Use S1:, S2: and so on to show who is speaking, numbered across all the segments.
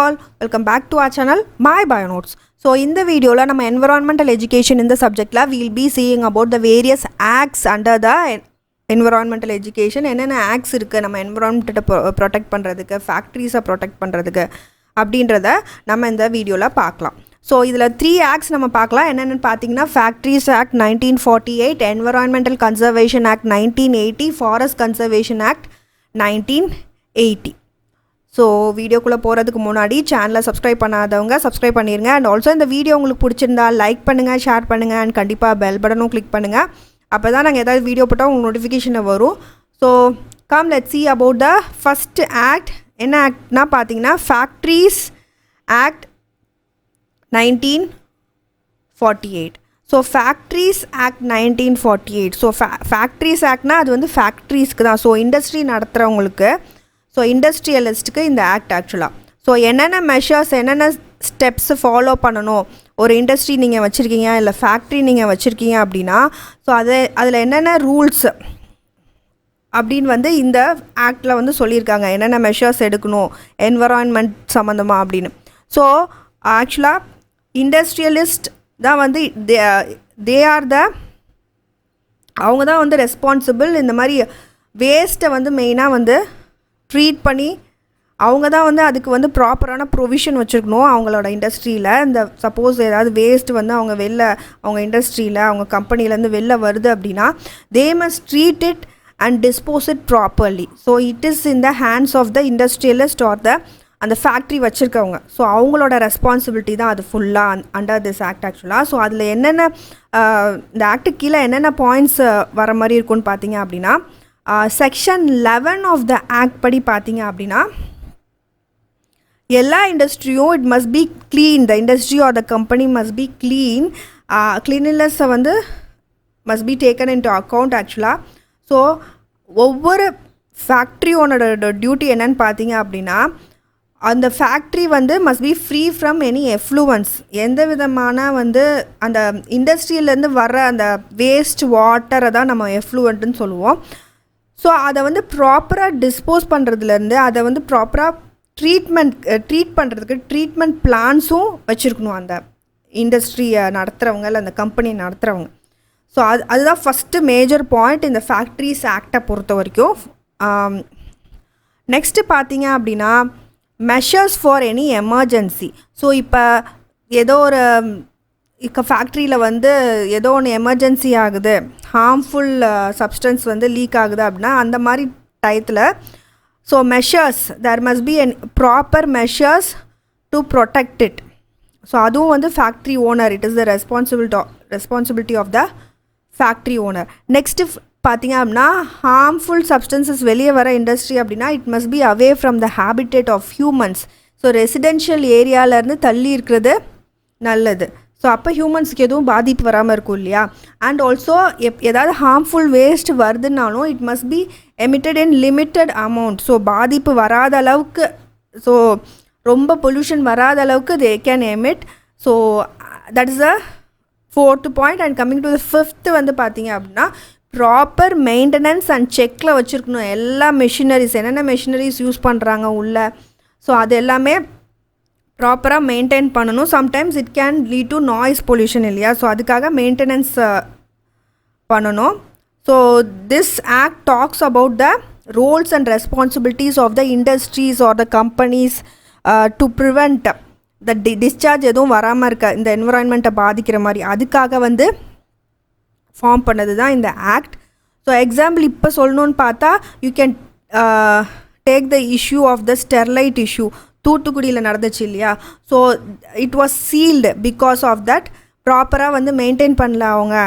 S1: all, welcome back to our channel My BioNotes. So in the video la nama environmental education in the subject la we will be seeing about the various acts under the environmental education. என்னென்ன acts இருக்கு நம்ம environment protect பண்றதுக்கு, factories protect பண்றதுக்கு அப்படின்றத நம்ம இந்த வீடியோல பார்க்கலாம். ஸோ இதில் 3 acts நம்ம பார்க்கலாம். என்னென்னு பார்த்தீங்கன்னா Factories Act 1948, Environmental Conservation Act 1980, Forest Conservation Act 1980. So வீடியோக்குள்ளே போகிறதுக்கு முன்னாடி சேனலை சப்ஸ்கிரைப் பண்ணாதவங்க சப்ஸ்கிரைப் பண்ணிடுங்க. அண்ட் ஆல்சோ இந்த வீடியோ உங்களுக்கு பிடிச்சிருந்தா லைக் பண்ணுங்கள், ஷேர் பண்ணுங்கள், அண்ட் கண்டிப்பாக பெல் பட்டனும் கிளிக் பண்ணுங்கள். அப்போ தான் நாங்கள் ஏதாவது வீடியோ போட்டால் உங்களுக்கு நோட்டிஃபிகேஷனை வரும். So come let see about the first act. என்ன ஆக்ட்னா பார்த்தீங்கன்னா Factories Act 1948. So Factories Act 1948. So Factories Actனா அது வந்து ஃபேக்ட்ரிஸ்க்கு தான். ஸோ இண்டஸ்ட்ரி நடத்துகிறவங்களுக்கு, ஸோ இண்டஸ்ட்ரியலிஸ்ட்டுக்கு இந்த ஆக்ட் ஆக்சுவலாக. ஸோ என்னென்ன மெஷர்ஸ், என்னென்ன ஸ்டெப்ஸ் ஃபாலோ பண்ணணும், ஒரு இண்டஸ்ட்ரி நீங்கள் வச்சுருக்கீங்க இல்லை ஃபேக்ட்ரி நீங்கள் வச்சுருக்கீங்க அப்படின்னா, ஸோ அதில் என்னென்ன ரூல்ஸ் அப்படின்னு வந்து இந்த ஆக்டில் வந்து சொல்லியிருக்காங்க. என்னென்ன மெஷர்ஸ் எடுக்கணும் என்வரான்மெண்ட் சம்மந்தமாக அப்படின்னு. ஸோ ஆக்சுவலாக இண்டஸ்ட்ரியலிஸ்ட் தான் வந்து தே ஆர் த, அவங்க தான் வந்து ரெஸ்பான்சிபிள். இந்த மாதிரி வேஸ்ட்டை வந்து மெயினாக வந்து ட்ரீட் பண்ணி அவங்க தான் வந்து அதுக்கு வந்து ப்ராப்பரான ப்ரொவிஷன் வச்சுருக்கணும் அவங்களோட இண்டஸ்ட்ரியில். இந்த சப்போஸ் ஏதாவது வேஸ்ட் வந்து அவங்க இண்டஸ்ட்ரியில், அவங்க கம்பெனிலேருந்து வெளில வருது அப்படின்னா they must treat it and dispose it properly. So it is in the hands of the industrialist or அந்த ஃபேக்ட்ரி வச்சுருக்கவங்க. ஸோ அவங்களோட ரெஸ்பான்சிபிலிட்டி தான் அது ஃபுல்லாக அண்டர் திஸ் ஆக்ட் ஆக்சுவலாக. ஸோ அதில் என்னென்ன இந்த ஆக்டுக்கு கீழே என்னென்ன பாயிண்ட்ஸ் வர மாதிரி இருக்குன்னு பார்த்தீங்க அப்படின்னா, செக்ஷன் 11 ஆஃப் த ஆக்ட் படி பார்த்தீங்க அப்படின்னா, எல்லா இண்டஸ்ட்ரியும் it must be clean, the industry or the company must be clean. க்ளீனினஸை வந்து must be taken into account ஆக்சுவலாக. ஸோ ஒவ்வொரு ஃபேக்ட்ரியோனோட டியூட்டி என்னன்னு பார்த்தீங்க அப்படின்னா, அந்த ஃபேக்ட்ரி வந்து must be free from any effluence. எந்த விதமான வந்து அந்த இண்டஸ்ட்ரியிலேருந்து வர்ற அந்த வேஸ்ட் வாட்டரை தான் நம்ம எஃப்ளூவன்ட்டுன்னு சொல்லுவோம். ஸோ அதை வந்து ப்ராப்பராக டிஸ்போஸ் பண்ணுறதுலேருந்து அதை வந்து ப்ராப்பராக ட்ரீட் பண்ணுறதுக்கு ட்ரீட்மெண்ட் பிளான்ஸும் வச்சுருக்கணும் அந்த இண்டஸ்ட்ரியை நடத்துகிறவங்க இல்லை அந்த கம்பெனியை நடத்துகிறவங்க. ஸோ அதுதான் ஃபஸ்ட்டு மேஜர் பாயிண்ட் இந்த ஃபேக்ட்ரிஸ் ஆக்டை பொறுத்த வரைக்கும். நெக்ஸ்ட்டு பார்த்தீங்க அப்படின்னா measures for any emergency. So இப்போ ஏதோ ஒரு ஃபேக்ட்ரியில் வந்து ஏதோ ஒன்று எமர்ஜென்சி ஆகுது, ஹார்ம்ஃபுல் சப்ஸ்டன்ஸ் வந்து லீக் ஆகுது அப்படின்னா அந்த மாதிரி டயத்தில் so measures, there must be an proper measures to protect it. So அதுவும் வந்து factory owner, it is the responsibility of the factory owner. Next பார்த்தீங்க அப்படின்னா ஹார்ம்ஃபுல் சப்ஸ்டன்சஸ் வெளியே வர இண்டஸ்ட்ரி அப்படின்னா it must be away from the habitat of humans. So residential ஏரியாவிலேருந்து தள்ளி இருக்கிறது நல்லது. ஸோ அப்போ ஹியூமன்ஸுக்கு எதுவும் பாதிப்பு வராமல் இருக்கும் இல்லையா. அண்ட் ஆல்சோ ஏதாவது ஹார்ம்ஃபுல் வேஸ்ட் வருதுன்னாலும் it must be emitted in limited amount. So பாதிப்பு வராத அளவுக்கு, ஸோ ரொம்ப பொல்யூஷன் வராத அளவுக்கு they can emit. So that is the 4th point. And coming to the 5th வந்து பார்த்தீங்க அப்படின்னா ப்ராப்பர் மெயின்டெனன்ஸ் அண்ட் செக்கில் வச்சுருக்கணும் எல்லா மெஷினரிஸ், என்னென்ன மெஷினரிஸ் யூஸ் பண்ணுறாங்க உள்ள. ஸோ அது எல்லாமே ப்ராப்பராக மெயின்டைன் பண்ணணும். Sometimes it can lead to noise pollution இல்லையா. ஸோ அதுக்காக மெயின்டெனன்ஸ் பண்ணணும். So this act talks about the roles and responsibilities of the industries or the companies to prevent the discharge எதுவும் வராமல் இருக்க இந்த என்விரான்மெண்ட்டை பாதிக்கிற மாதிரி, அதுக்காக வந்து ஃபார்ம் பண்ணது தான் இந்த ஆக்ட். ஸோ எக்ஸாம்பிள் இப்போ சொல்லணுன்னு பார்த்தா you can take the issue of the Sterlite issue. தூத்துக்குடியில் நடந்துச்சு இல்லையா. So it was sealed because of that, ப்ராப்பராக வந்து மெயின்டைன் பண்ணல அவங்க.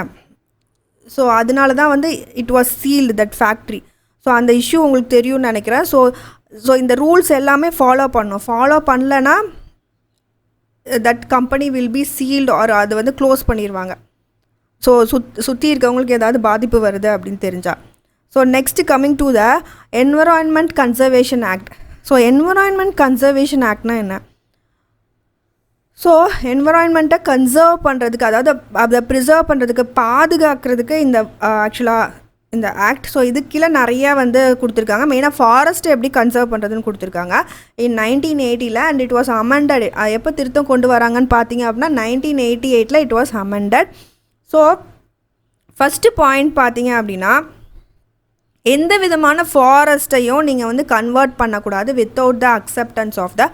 S1: ஸோ அதனால தான் வந்து it was sealed that factory. So அந்த இஷ்யூ உங்களுக்கு தெரியும்னு நினைக்கிறேன். ஸோ இந்த ரூல்ஸ் எல்லாமே ஃபாலோ பண்ணலன்னா that company will be sealed or அது வந்து க்ளோஸ் பண்ணிடுவாங்க. ஸோ சுற்றி இருக்கவங்களுக்கு ஏதாவது பாதிப்பு வருது அப்படின்னு தெரிஞ்சால். So next coming to the environment conservation act. So environment conservation ஆக்ட்னா என்ன? ஸோ என்விரான்மெண்ட்டை கன்சர்வ் பண்ணுறதுக்கு, அதாவது அதை ப்ரிசர்வ் பண்ணுறதுக்கு, பாதுகாக்கிறதுக்கு இந்த ஆக்சுவலாக இந்த ஆக்ட். ஸோ இதுக்கு கீழே நிறையா வந்து கொடுத்துருக்காங்க. மெயினாக ஃபாரஸ்ட்டை எப்படி கன்சர்வ் பண்ணுறதுன்னு கொடுத்துருக்காங்க in 1980 and it was amended. எப்போ திருத்தம் கொண்டு வராங்கன்னு பார்த்தீங்க அப்படின்னா 1988 it was amended. So first point பார்த்தீங்க அப்படின்னா எந்த விதமான ஃபாரஸ்ட்டையும் நீங்கள் வந்து கன்வெர்ட் பண்ணக்கூடாது without the acceptance of the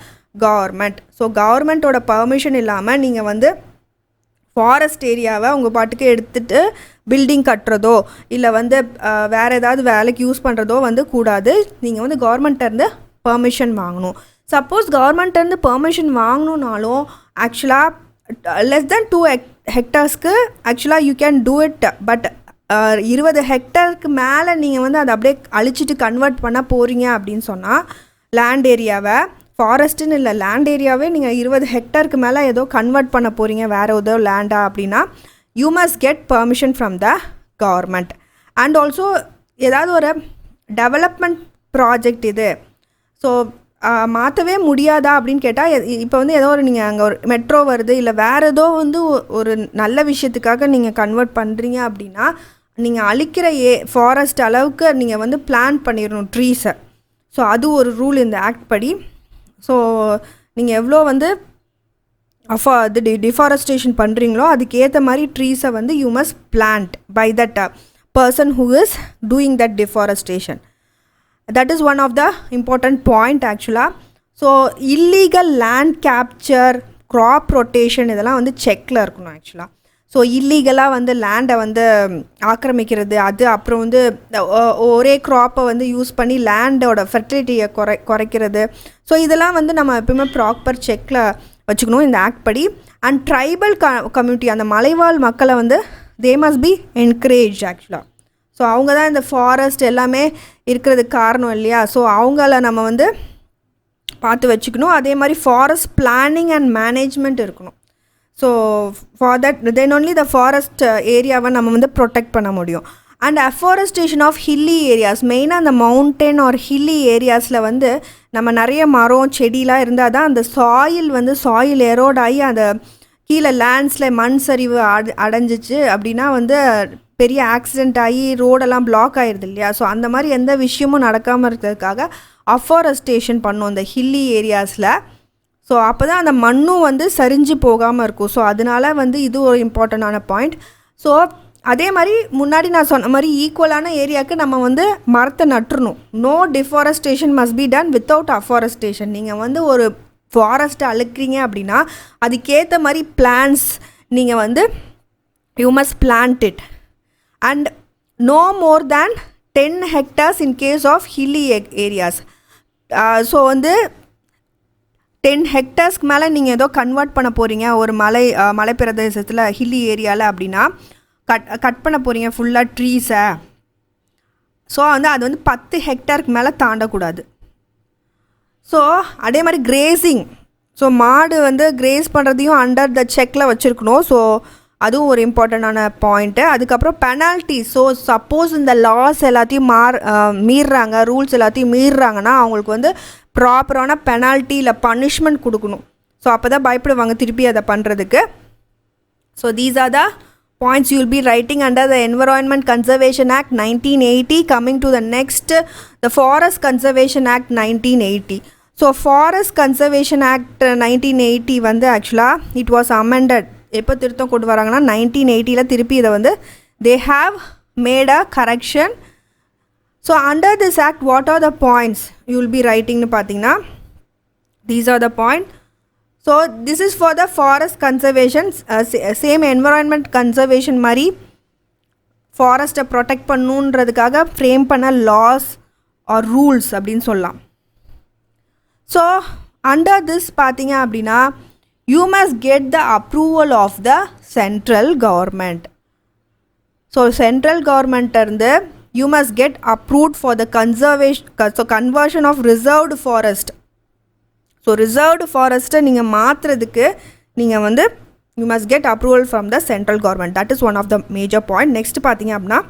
S1: government. So கவர்மெண்ட்டோட பர்மிஷன் இல்லாமல் நீங்கள் வந்து ஃபாரஸ்ட் ஏரியாவை உங்கள் பாட்டுக்கு எடுத்துகிட்டு பில்டிங் கட்டுறதோ இல்லை வந்து வேறு ஏதாவது வேலைக்கு யூஸ் பண்ணுறதோ வந்து கூடாது. நீங்கள் வந்து கவர்மெண்ட்டேருந்து பெர்மிஷன் வாங்கணும். சப்போஸ் கவர்மெண்ட்டேருந்து பெர்மிஷன் வாங்கணுன்னாலும் ஆக்சுவலாக லெஸ் தென் 2 ஹெக்டர்ஸ்க்கு ஆக்சுவலாக you can do it. But 20 ஹெக்டருக்கு மேலே நீங்கள் வந்து அதை அப்படியே அழிச்சிட்டு கன்வெர்ட் பண்ண போகிறீங்க அப்படின்னு சொன்னால் லேண்ட் ஏரியாவை ஃபாரஸ்ட்டுன்னு இல்லை லேண்ட் ஏரியாவே நீங்கள் 20 ஹெக்டருக்கு மேலே ஏதோ கன்வெர்ட் பண்ண போகிறீங்க வேறு ஏதோ லேண்டா அப்படின்னா you must get permission from the government. And also ஏதாவது ஒரு டெவலப்மெண்ட் ப்ராஜெக்ட் இது ஸோ மாற்றவே முடியாதா அப்படின்னு கேட்டால் இப்போ வந்து ஏதோ ஒரு நீங்கள் அங்கே ஒரு மெட்ரோ வருது இல்லை வேறு ஏதோ வந்து ஒரு நல்ல விஷயத்துக்காக நீங்கள் கன்வெர்ட் பண்ணுறீங்க அப்படின்னா நீங்கள் அழிக்கிற ஃபாரஸ்ட் அளவுக்கு நீங்கள் வந்து பிளான் பண்ணிடணும் ட்ரீஸை. ஸோ அது ஒரு ரூல் இந்த ஆக்ட் படி. ஸோ நீங்கள் எவ்வளோ வந்து டிஃபாரஸ்டேஷன் பண்ணுறீங்களோ அதுக்கேற்ற மாதிரி ட்ரீஸை வந்து you must plant by that person who is doing that deforestation. That is one of the important point actually. So illegal land capture, crop rotation இதெல்லாம் வந்து செக்கில் இருக்கணும் ஆக்சுவலாக. ஸோ இல்லீகலாக வந்து லேண்டை வந்து ஆக்கிரமிக்கிறது அது அப்புறம் வந்து ஒரே க்ராப்பை வந்து யூஸ் பண்ணி லேண்டோட ஃபெர்டிலிட்டியை குறைக்கிறது. ஸோ இதெல்லாம் வந்து நம்ம எப்பவுமே ப்ராப்பர் செக்கில் வச்சுக்கணும் இந்த ஆக்ட் படி. அண்ட் ட்ரைபல் கம்யூனிட்டி அந்த மலைவாழ் மக்களை வந்து தே மஸ்ட் பி என்கரேஜ் ஆக்சுவலாக. ஸோ அவங்க தான் இந்த ஃபாரஸ்ட் எல்லாமே இருக்கிறதுக்கு காரணம் இல்லையா. ஸோ அவங்கள நம்ம வந்து பார்த்து வச்சுக்கணும். அதே மாதிரி ஃபாரஸ்ட் பிளானிங் அண்ட் மேனேஜ்மெண்ட் இருக்கணும். So for that then only the forest ஏரியாவை நம்ம வந்து ப்ரொடெக்ட் பண்ண முடியும். And afforestation of hilly areas மெயினாக அந்த மவுண்டன் ஆர் ஹில்லி ஏரியாஸில் வந்து நம்ம நிறைய மரம் செடிலாம் இருந்தால் தான் அந்த சாயில் எரோட் ஆகி அந்த கீழே லேண்ட்ஸில் மண் சரிவு அடைஞ்சிச்சு அப்படின்னா வந்து பெரிய ஆக்சிடெண்ட் ஆகி ரோடெல்லாம் பிளாக் ஆகிடுது இல்லையா. ஸோ அந்த மாதிரி எந்த விஷயமும் நடக்காமல் இருக்கிறதுக்காக அஃபாரஸ்டேஷன் பண்ணோம் இந்த ஹில்லி ஏரியாஸில். ஸோ அப்போ தான் அந்த மண்ணும் வந்து சரிஞ்சு போகாமல் இருக்கும். ஸோ அதனால வந்து இது ஒரு இம்பார்ட்டண்டான பாயிண்ட். ஸோ அதே மாதிரி முன்னாடி நான் சொன்ன மாதிரி ஈக்குவலான ஏரியாவுக்கு நம்ம வந்து மரத்தை நட்டுறணும். No deforestation must be done without afforestation. நீங்கள் வந்து ஒரு ஃபாரஸ்ட்டை அழுக்கிறீங்க அப்படின்னா அதுக்கேற்ற மாதிரி பிளான்ஸ் நீங்கள் வந்து you must plant it. And no more than 10 hectares in case of hilly areas. So வந்து 10 ஹெக்டர்ஸ்க்கு மேலே நீங்கள் ஏதோ கன்வெர்ட் பண்ண போகிறீங்க ஒரு மலை பிரதேசத்தில் ஹில்லி ஏரியாவில் அப்படின்னா கட் பண்ண போகிறீங்க ஃபுல்லாக ட்ரீஸை. ஸோ வந்து அது வந்து 10 ஹெக்டருக்கு மேலே தாண்டக்கூடாது. ஸோ அதே மாதிரி கிரேசிங். ஸோ மாடு வந்து கிரேஸ் பண்ணுறதையும் அண்டர் த செக்கில் வச்சுருக்கணும். ஸோ அதுவும் ஒரு இம்பார்ட்டண்டான பாயிண்ட்டு. அதுக்கப்புறம் பெனால்ட்டி. ஸோ சப்போஸ் இந்த லாஸ் எல்லாத்தையும் மீறுறாங்க ரூல்ஸ் எல்லாத்தையும் மீறுறாங்கன்னா அவங்களுக்கு வந்து ப்ராப்பரான பெனால்ட்டி இல்லை பனிஷ்மெண்ட் கொடுக்கணும். ஸோ அப்போ தான் பயப்படுவாங்க திருப்பி அதை பண்ணுறதுக்கு. So these are the points you will be writing under the Environment Conservation Act 1980. Coming to the next, the Forest Conservation Act 1980. So Forest Conservation Act 1980 வந்து ஆக்சுவலாக it was amended. எப்போ திருத்தம் கொண்டு வராங்கன்னா 1980 திருப்பி இதை வந்து they have made a correction. So under this act what are the points you will be writing னு பார்த்தீங்கன்னா these are the point. So this is for the forest conservation. Same environment conservation மாதிரி ஃபாரஸ்ட்டை protect பண்ணுன்றதுக்காக frame பண்ண loss R rules அப்படின்னு சொல்லலாம். So under this பார்த்தீங்க அப்படின்னா you must get the approval of the central government. So central government இருந்து you must get approved for the conversion of reserved forest. So reserved ஃபாரஸ்ட்டை நீங்கள் மாற்றுறதுக்கு நீங்கள் வந்து you must get approval from the central government. That is one of the major point. Next பார்த்தீங்க அப்படின்னா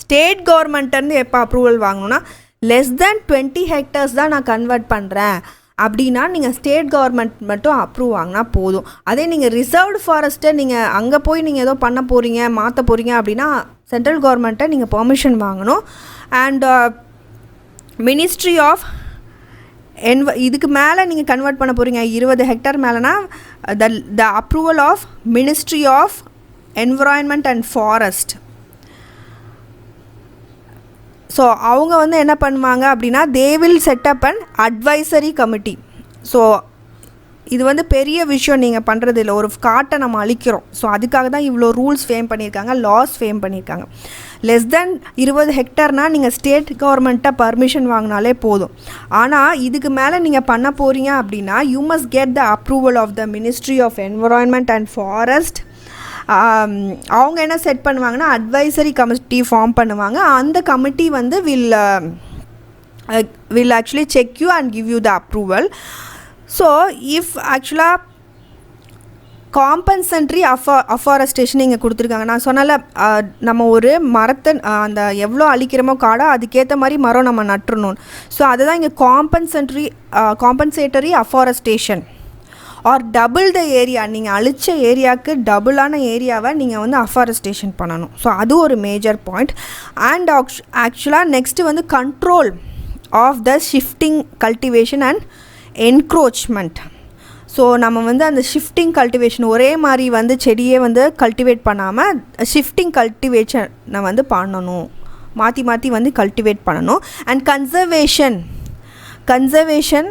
S1: state கவர்மெண்ட்லேருந்து எப்போ அப்ரூவல் வாங்கணும்னா லெஸ் தேன் 20 ஹெக்டர்ஸ் தான் நான் கன்வெர்ட் பண்ணுறேன் அப்படின்னா நீங்கள் ஸ்டேட் கவர்மெண்ட் மட்டும் அப்ரூவ் வாங்கினா போதும். அதே நீங்கள் ரிசர்வ்டு ஃபாரஸ்ட்டை நீங்கள் அங்கே போய் நீங்கள் ஏதோ பண்ண போகிறீங்க மாற்ற போகிறீங்க அப்படின்னா சென்ட்ரல் கவர்மெண்ட்டை நீங்கள் பெர்மிஷன் வாங்கணும். அண்ட் மினிஸ்ட்ரி ஆஃப் இதுக்கு மேலே நீங்கள் கன்வெர்ட் பண்ண போகிறீங்க 20 ஹெக்டேர் மேலேனா the approval of ministry of environment and forest. So அவங்க வந்து என்ன பண்ணுவாங்க அப்படின்னா they will set up an advisory committee. So இது வந்து பெரிய விஷயம் நீங்கள் பண்ணுறது இல்லை, ஒரு காட்டை நம்ம அழிக்கிறோம். ஸோ அதுக்காக தான் இவ்வளோ ரூல்ஸ் ஃபேம் பண்ணியிருக்காங்க, லாஸ் ஃபேம் பண்ணியிருக்காங்க. லெஸ் தென் 20 ஹெக்டர்னால் நீங்கள் ஸ்டேட் கவர்மெண்ட்டை பர்மிஷன் வாங்கினாலே போதும். ஆனால் இதுக்கு மேலே நீங்கள் பண்ண போகிறீங்க அப்படின்னா you must get the approval of the ministry of environment and forest. அவங்க என்ன செட் பண்ணுவாங்கன்னா அட்வைசரி கமிட்டி ஃபார்ம் பண்ணுவாங்க. அந்த கமிட்டி வந்து will actually check you and give you the approval. So if actually compensatory afforestation இங்கே கொடுத்துருக்காங்க. நான் சொன்னால நம்ம ஒரு மரத்தை அந்த எவ்வளோ அழிக்கிறோமோ காடை அதுக்கேற்ற மாதிரி மரம் நம்ம நட்டுறணும். ஸோ அதுதான் இங்கே compensatory afforestation or double the area. நீங்கள் அழிச்ச ஏரியாவுக்கு டபுளான ஏரியாவை நீங்கள் வந்து அஃபாரஸ்டேஷன் பண்ணணும். ஸோ அது ஒரு மேஜர் பாயிண்ட். அண்ட் ஆக்சுவலாக நெக்ஸ்ட்டு வந்து control of the shifting cultivation and encroachment. So நம்ம வந்து அந்த ஷிஃப்டிங் கல்டிவேஷன் ஒரே மாதிரி வந்து செடியே வந்து கல்டிவேட் பண்ணாமல் ஷிஃப்டிங் கல்டிவேஷனை வந்து பண்ணணும், மாற்றி மாற்றி வந்து கல்டிவேட் பண்ணணும். And conservation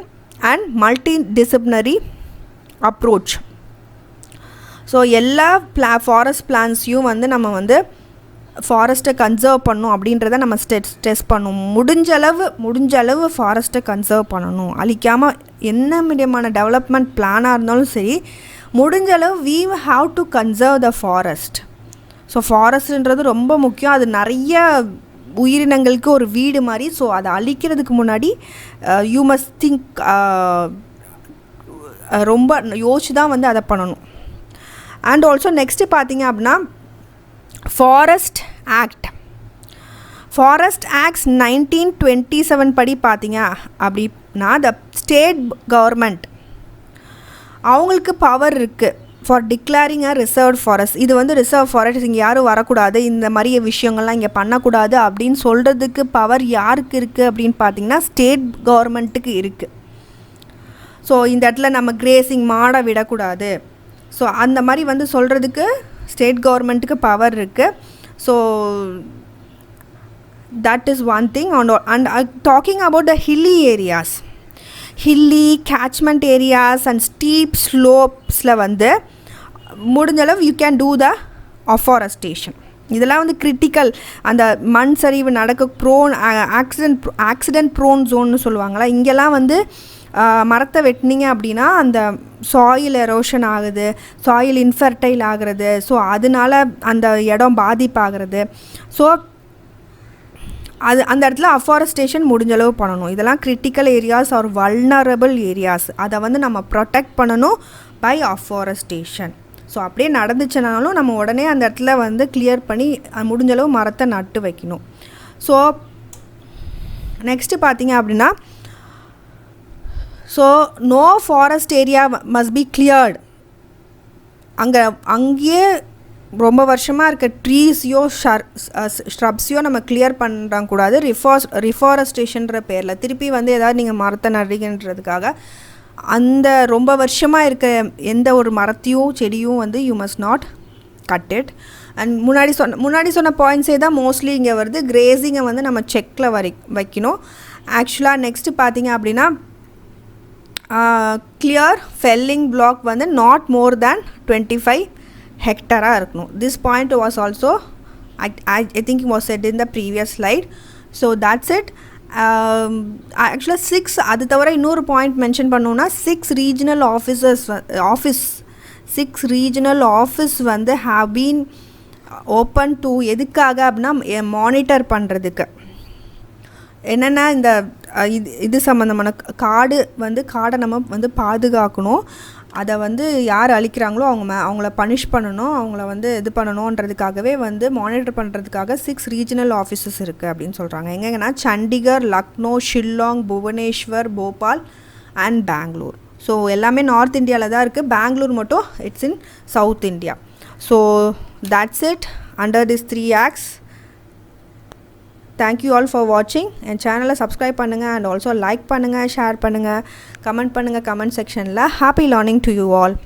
S1: and multi disciplinary approach. So எல்லா ஃபாரஸ்ட் பிளான்ஸையும் வந்து நம்ம வந்து ஃபாரஸ்ட்டை கன்சர்வ் பண்ணணும் அப்படின்றத நம்ம ஸ்ட்ரெஸ் பண்ணணும். முடிஞ்ச அளவு ஃபாரஸ்ட்டை கன்சர்வ் பண்ணணும், அழிக்காமல். என்ன விதமான டெவலப்மெண்ட் பிளானாக இருந்தாலும் சரி, முடிஞ்ச அளவு we have to conserve the forest. So ஃபாரஸ்ட்ன்றது ரொம்ப முக்கியம். அது நிறைய உயிரினங்களுக்கு ஒரு வீடு மாதிரி. ஸோ அதை அழிக்கிறதுக்கு முன்னாடி யூ மஸ்ட் திங்க், ரொம்ப யோசிச்சு தான் வந்து அதை பண்ணணும். அண்ட் ஆல்சோ நெக்ஸ்ட்டு பார்த்தீங்க அப்படின்னா ஃபாரஸ்ட் ஆக்ட்ஸ் 1927 படி பார்த்தீங்க அப்படின்னா த ஸ்டேட் கவர்மெண்ட் அவங்களுக்கு பவர் இருக்குது for declaring a reserve forest. இது வந்து ரிசர்வ் ஃபாரஸ்ட், இங்கே யாரும் வரக்கூடாது, இந்த மாதிரி விஷயங்கள்லாம் இங்கே பண்ணக்கூடாது அப்படின்னு சொல்கிறதுக்கு பவர் யாருக்கு இருக்குது அப்படின்னு பார்த்தீங்கன்னா ஸ்டேட் கவர்மெண்ட்டுக்கு இருக்குது. ஸோ இந்த இடத்துல நம்ம கிரேசிங் மாடை விடக்கூடாது, ஸோ அந்த மாதிரி வந்து சொல்கிறதுக்கு ஸ்டேட் கவர்மெண்ட்டுக்கு பவர் இருக்குது. So that is one thing. And talking about the hilly catchment areas and steep slopesல வந்து முடிஞ்சளவு you can do the afforestation. இதெல்லாம் வந்து கிரிட்டிக்கல், அந்த மண் சரிவு நடக்க ப்ரோன் ஆக்சிடென்ட் ப்ரோன் ஜோன்னு சொல்லுவாங்களா. இங்கெல்லாம் வந்து மரத்தை வெட்டினீங்க அப்படின்னா அந்த சாயில் எரோஷன் ஆகுது, சாயில் இன்ஃபர்டைல் ஆகிறது. ஸோ அதனால அந்த இடம் பாதிப்பாகிறது. ஸோ அந்த இடத்துல அஃபாரஸ்டேஷன் முடிஞ்சளவு பண்ணணும். இதெல்லாம் critical areas R vulnerable areas, அதை வந்து நம்ம ப்ரொடெக்ட் பண்ணணும் பை அஃபாரஸ்டேஷன். ஸோ அப்படியே நடந்துச்சுனாலும் நம்ம உடனே அந்த இடத்துல வந்து கிளியர் பண்ணி முடிஞ்சளவு மரத்தை நட்டு வைக்கணும். ஸோ நெக்ஸ்ட்டு பார்த்தீங்க அப்படின்னா so no forest area must be cleared. அங்கேயே ரொம்ப வருஷமாக இருக்க ட்ரீஸையோ ஷ்ரப்ஸையோ நம்ம கிளியர் பண்ணக்கூடாது. ரிஃபாரஸ்டேஷன்ற பேரில் திருப்பி வந்து ஏதாவது நீங்கள் மரத்தை நடுறீங்கன்றதுக்காக அந்த ரொம்ப வருஷமாக இருக்க எந்த ஒரு மரத்தையும் செடியும் வந்து you must not cut it. And முன்னாடி சொன்ன பாயிண்ட்ஸே தான் மோஸ்ட்லி இங்கே வருது. கிரேசிங்கை வந்து நம்ம செக்கில் வைக்கணும். ஆக்சுவலாக நெக்ஸ்ட்டு பார்த்தீங்க அப்படின்னா கிளியர் ஃபெல்லிங் பிளாக் வந்து நாட் மோர் தேன் 25 ஹெக்டராக இருக்கணும். This point was also I think was said in the previous slide. So that's it. ஆக்சுவலாக 6 அது தவிர இன்னொரு பாயிண்ட் மென்ஷன் பண்ணோன்னா 6 ரீஜனல் ரீஜனல் ஆஃபீஸ் வந்து ஹாவ் பீன் ஓப்பன் டு எதுக்காக அப்படின்னா மானிட்டர் பண்ணுறதுக்கு. என்னென்னா இந்த இது சம்மந்தமான காடை நம்ம வந்து பாதுகாக்கணும். அதை வந்து யார் அழிக்கிறாங்களோ அவங்கள பனிஷ் பண்ணணும், அவங்கள வந்து இது பண்ணணுன்றதுக்காகவே வந்து மானிட்டர் பண்ணுறதுக்காக 6 ரீஜனல் ஆஃபீஸஸ் இருக்குது அப்படின்னு சொல்கிறாங்க. எங்கெங்கன்னா சண்டிகர், லக்னோ, ஷில்லாங், புவனேஸ்வர், போபால் அண்ட் பெங்களூர். ஸோ எல்லாமே நார்த் இந்தியாவில் தான் இருக்குது. பெங்களூர் மட்டும் it's in South India. So that's it under this 3 acts. Thank you all for வாட்சிங். என் சேனலை சப்ஸ்கிரைப் பண்ணுங்கள் அண்ட் ஆல்சோ லைக் பண்ணுங்கள், ஷேர் பண்ணுங்கள், கமெண்ட் பண்ணுங்கள் கமெண்ட் செக்ஷனில். Happy learning to you all.